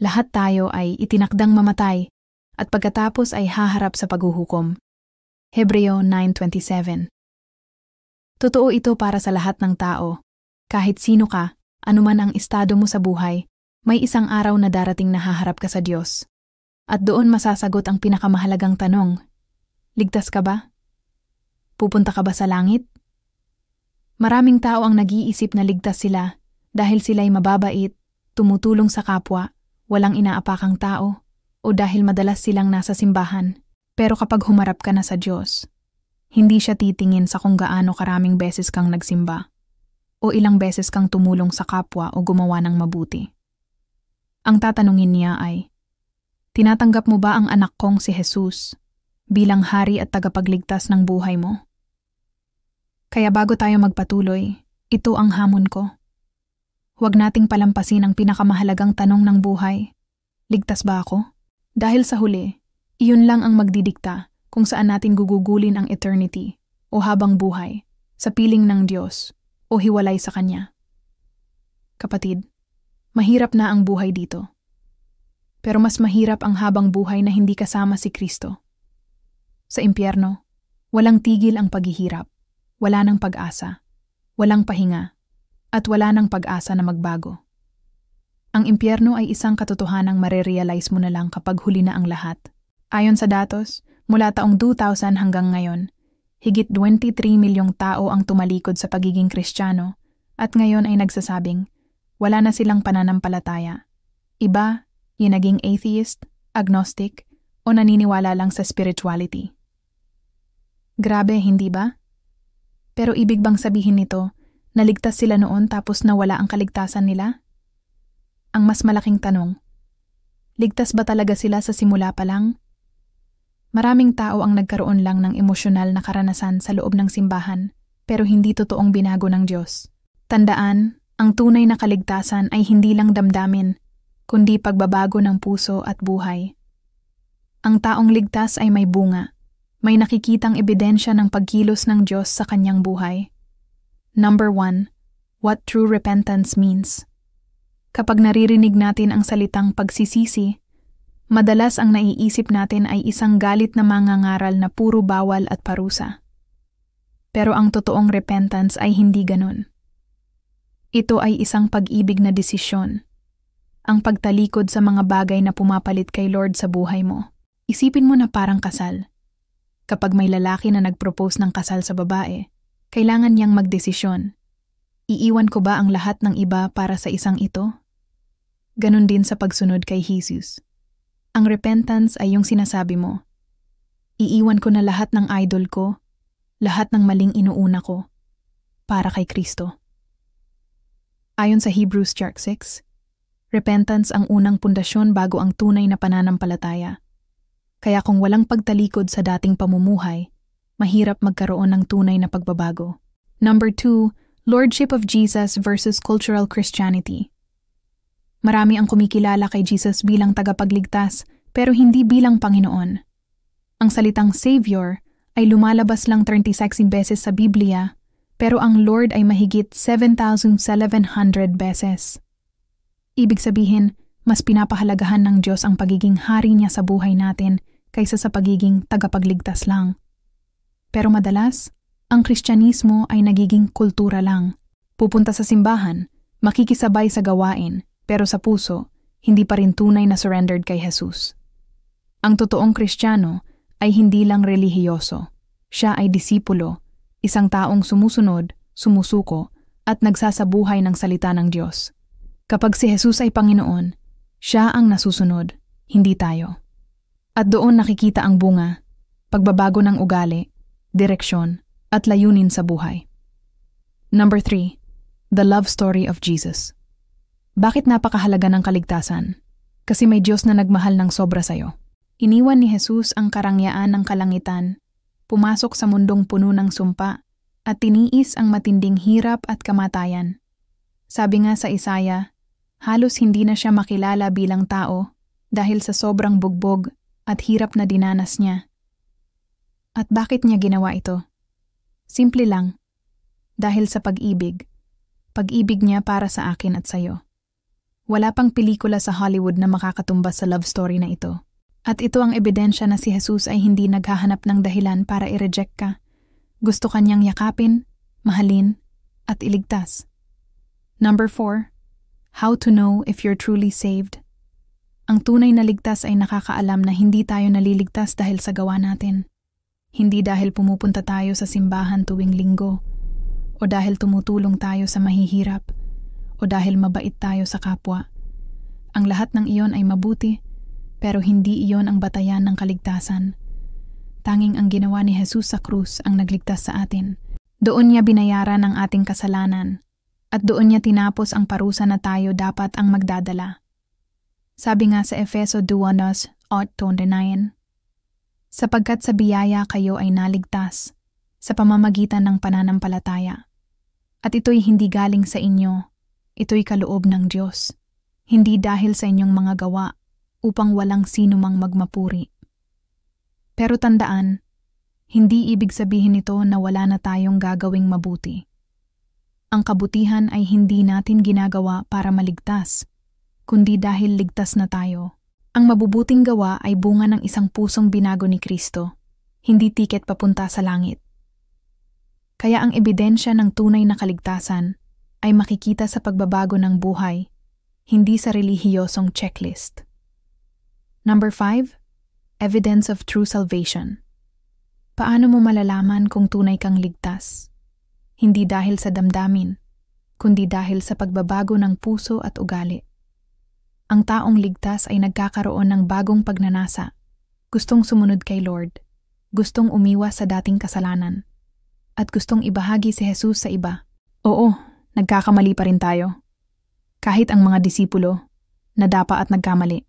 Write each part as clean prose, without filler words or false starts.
Lahat tayo ay itinakdang mamatay at pagkatapos ay haharap sa paghuhukom. Hebreo 9:27. Totoo ito para sa lahat ng tao. Kahit sino ka, anuman ang estado mo sa buhay, may isang araw na darating na haharap ka sa Diyos. At doon masasagot ang pinakamahalagang tanong, ligtas ka ba? Pupunta ka ba sa langit? Maraming tao ang nag-iisip na ligtas sila dahil sila'y mababait, tumutulong sa kapwa, walang inaapakang tao, o dahil madalas silang nasa simbahan. Pero kapag humarap ka na sa Diyos, hindi siya titingin sa kung gaano karaming beses kang nagsimba o ilang beses kang tumulong sa kapwa o gumawa ng mabuti. Ang tatanungin niya ay, tinatanggap mo ba ang anak kong si Jesus bilang hari at tagapagligtas ng buhay mo? Kaya bago tayo magpatuloy, ito ang hamon ko. Huwag nating palampasin ang pinakamahalagang tanong ng buhay. Ligtas ba ako? Dahil sa huli, iyon lang ang magdidikta kung saan natin gugugulin ang eternity o habang buhay, sa piling ng Diyos o hiwalay sa Kanya. Kapatid, mahirap na ang buhay dito. Pero mas mahirap ang habang buhay na hindi kasama si Kristo. Sa impyerno, walang tigil ang paghihirap, wala nang pag-asa, walang pahinga, at wala nang pag-asa na magbago. Ang impyerno ay isang katotohanang marerealize mo na lang kapag huli na ang lahat. Ayon sa datos, mula taong 2000 hanggang ngayon, higit 23 milyong tao ang tumalikod sa pagiging Kristiyano at ngayon ay nagsasabing, wala na silang pananampalataya. Iba, yung naging atheist, agnostic, o naniniwala lang sa spirituality. Grabe, hindi ba? Pero ibig bang sabihin nito, naligtas sila noon tapos nawala ang kaligtasan nila? Ang mas malaking tanong, ligtas ba talaga sila sa simula pa lang? Maraming tao ang nagkaroon lang ng emosyonal na karanasan sa loob ng simbahan, pero hindi totoong binago ng Diyos. Tandaan, ang tunay na kaligtasan ay hindi lang damdamin, kundi pagbabago ng puso at buhay. Ang taong ligtas ay may bunga, may nakikitang ebidensya ng pagkilos ng Diyos sa kanyang buhay. Number 1. What true repentance means. Kapag naririnig natin ang salitang pagsisisi, madalas ang naiisip natin ay isang galit na mangangaral na puro bawal at parusa. Pero ang totoong repentance ay hindi ganon. Ito ay isang pag-ibig na desisyon. Ang pagtalikod sa mga bagay na pumapalit kay Lord sa buhay mo. Isipin mo na parang kasal. Kapag may lalaki na nagpropose ng kasal sa babae, kailangan niyang magdesisyon. Iiwan ko ba ang lahat ng iba para sa isang ito? Ganon din sa pagsunod kay Jesus. Ang repentance ay yung sinasabi mo, iiwan ko na lahat ng idol ko, lahat ng maling inuuna ko, para kay Kristo. Ayon sa Hebrews 6, repentance ang unang pundasyon bago ang tunay na pananampalataya. Kaya kung walang pagtalikod sa dating pamumuhay, mahirap magkaroon ng tunay na pagbabago. Number 2, Lordship of Jesus versus Cultural Christianity. Marami ang kumikilala kay Jesus bilang tagapagligtas, pero hindi bilang Panginoon. Ang salitang Savior ay lumalabas lang 36 beses sa Biblia, pero ang Lord ay mahigit 7,700 beses. Ibig sabihin, mas pinapahalagahan ng Diyos ang pagiging hari niya sa buhay natin kaysa sa pagiging tagapagligtas lang. Pero madalas, ang Kristyanismo ay nagiging kultura lang. Pupunta sa simbahan, makikisabay sa gawain, pero sa puso, hindi pa rin tunay na surrendered kay Jesus. Ang totoong Kristiyano ay hindi lang relihiyoso. Siya ay disipulo, isang taong sumusunod, sumusuko, at nagsasabuhay ng salita ng Diyos. Kapag si Jesus ay Panginoon, siya ang nasusunod, hindi tayo. At doon nakikita ang bunga, pagbabago ng ugali, direksyon, at layunin sa buhay. Number 3. The love story of Jesus. Bakit napakahalaga ng kaligtasan? Kasi may Diyos na nagmahal ng sobra sa'yo. Iniwan ni Jesus ang karangyaan ng kalangitan, pumasok sa mundong puno ng sumpa, at tiniis ang matinding hirap at kamatayan. Sabi nga sa Isaiah, halos hindi na siya makilala bilang tao dahil sa sobrang bugbog at hirap na dinanas niya. At bakit niya ginawa ito? Simple lang, dahil sa pag-ibig. Pag-ibig niya para sa akin at sa'yo. Wala pang pelikula sa Hollywood na makakatumbas sa love story na ito. At ito ang ebidensya na si Jesus ay hindi naghahanap ng dahilan para i-reject ka. Gusto kanyang yakapin, mahalin, at iligtas. Number 4. How to know if you're truly saved. Ang tunay na ligtas ay nakakaalam na hindi tayo naliligtas dahil sa gawa natin. Hindi dahil pumupunta tayo sa simbahan tuwing linggo, o dahil tumutulong tayo sa mahihirap, o dahil mabait tayo sa kapwa. Ang lahat ng iyon ay mabuti, pero hindi iyon ang batayan ng kaligtasan. Tanging ang ginawa ni Jesus sa krus ang nagligtas sa atin. Doon niya binayaran ang ating kasalanan, at doon niya tinapos ang parusa na tayo dapat ang magdadala. Sabi nga sa Efeso 2:29, sapagkat sa biyaya kayo ay naligtas, sa pamamagitan ng pananampalataya. At ito'y hindi galing sa inyo, ito'y kaloob ng Diyos, hindi dahil sa inyong mga gawa, upang walang sino mang magmapuri. Pero tandaan, hindi ibig sabihin nito na wala na tayong gagawing mabuti. Ang kabutihan ay hindi natin ginagawa para maligtas, kundi dahil ligtas na tayo. Ang mabubuting gawa ay bunga ng isang pusong binago ni Kristo, hindi tiket papunta sa langit. Kaya ang ebidensya ng tunay na kaligtasan ay makikita sa pagbabago ng buhay, hindi sa relihiyosong checklist. Number 5. Evidence of true salvation. Paano mo malalaman kung tunay kang ligtas? Hindi dahil sa damdamin, kundi dahil sa pagbabago ng puso at ugali. Ang taong ligtas ay nagkakaroon ng bagong pagnanasa, gustong sumunod kay Lord, gustong umiwas sa dating kasalanan, at gustong ibahagi si Jesus sa iba. Oo, nagkakamali pa rin tayo. Kahit ang mga disipulo, nadapa at nagkamali.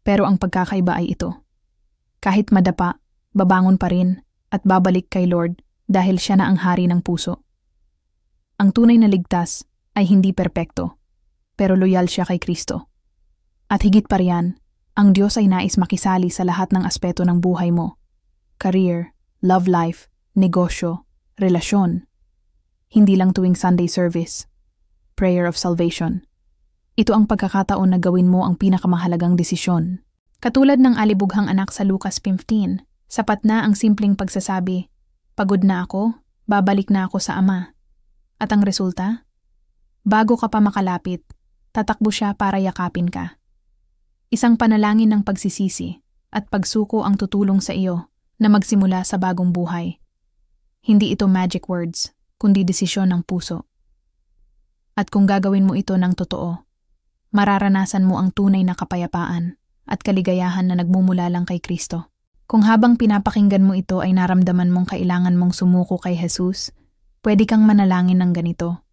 Pero ang pagkakaiba ay ito. Kahit madapa, babangon pa rin at babalik kay Lord dahil siya na ang hari ng puso. Ang tunay na ligtas ay hindi perpekto, pero loyal siya kay Kristo. At higit pa riyan, ang Diyos ay nais makisali sa lahat ng aspeto ng buhay mo. Career, love life, negosyo, relasyon. Hindi lang tuwing Sunday service. Prayer of salvation. Ito ang pagkakataon na gawin mo ang pinakamahalagang desisyon. Katulad ng alibughang anak sa Lucas 15, sapat na ang simpleng pagsasabi, pagod na ako, babalik na ako sa Ama. At ang resulta? Bago ka pa makalapit, tatakbo siya para yakapin ka. Isang panalangin ng pagsisisi at pagsuko ang tutulong sa iyo na magsimula sa bagong buhay. Hindi ito magic words, kundi desisyon ng puso. At kung gagawin mo ito ng totoo, mararanasan mo ang tunay na kapayapaan at kaligayahan na nagmumula lang kay Kristo. Kung habang pinapakinggan mo ito ay naramdaman mong kailangan mong sumuko kay Jesus, pwede kang manalangin ng ganito.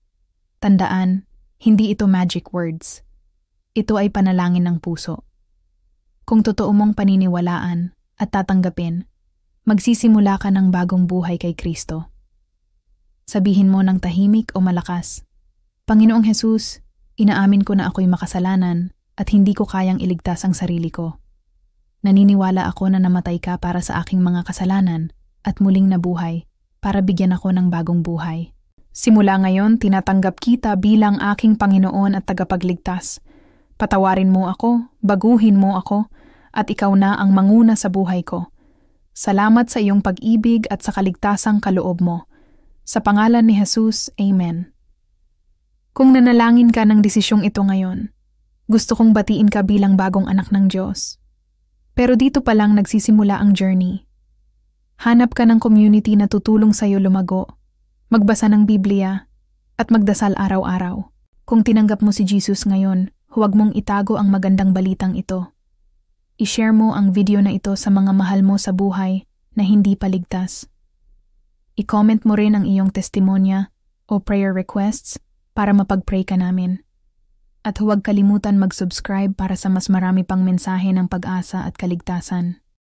Tandaan, hindi ito magic words. Ito ay panalangin ng puso. Kung totoo mong paniniwalaan at tatanggapin, magsisimula ka ng bagong buhay kay Kristo. Sabihin mo ng tahimik o malakas, Panginoong Jesus, inaamin ko na ako'y makasalanan at hindi ko kayang iligtas ang sarili ko. Naniniwala ako na namatay ka para sa aking mga kasalanan at muling nabuhay para bigyan ako ng bagong buhay. Simula ngayon, tinatanggap kita bilang aking Panginoon at tagapagligtas. Patawarin mo ako, baguhin mo ako, at ikaw na ang manguna sa buhay ko. Salamat sa iyong pag-ibig at sa kaligtasang kaloob mo. Sa pangalan ni Jesus, Amen. Kung nanalangin ka ng desisyong ito ngayon, gusto kong batiin ka bilang bagong anak ng Diyos. Pero dito pa lang nagsisimula ang journey. Hanap ka ng community na tutulong sa iyo lumago, magbasa ng Biblia, at magdasal araw-araw. Kung tinanggap mo si Jesus ngayon, huwag mong itago ang magandang balitang ito. I-share mo ang video na ito sa mga mahal mo sa buhay na hindi paligtas. I-comment mo rin ang iyong testimonya o prayer requests para mapag-pray ka namin. At huwag kalimutan mag-subscribe para sa mas marami pang mensahe ng pag-asa at kaligtasan.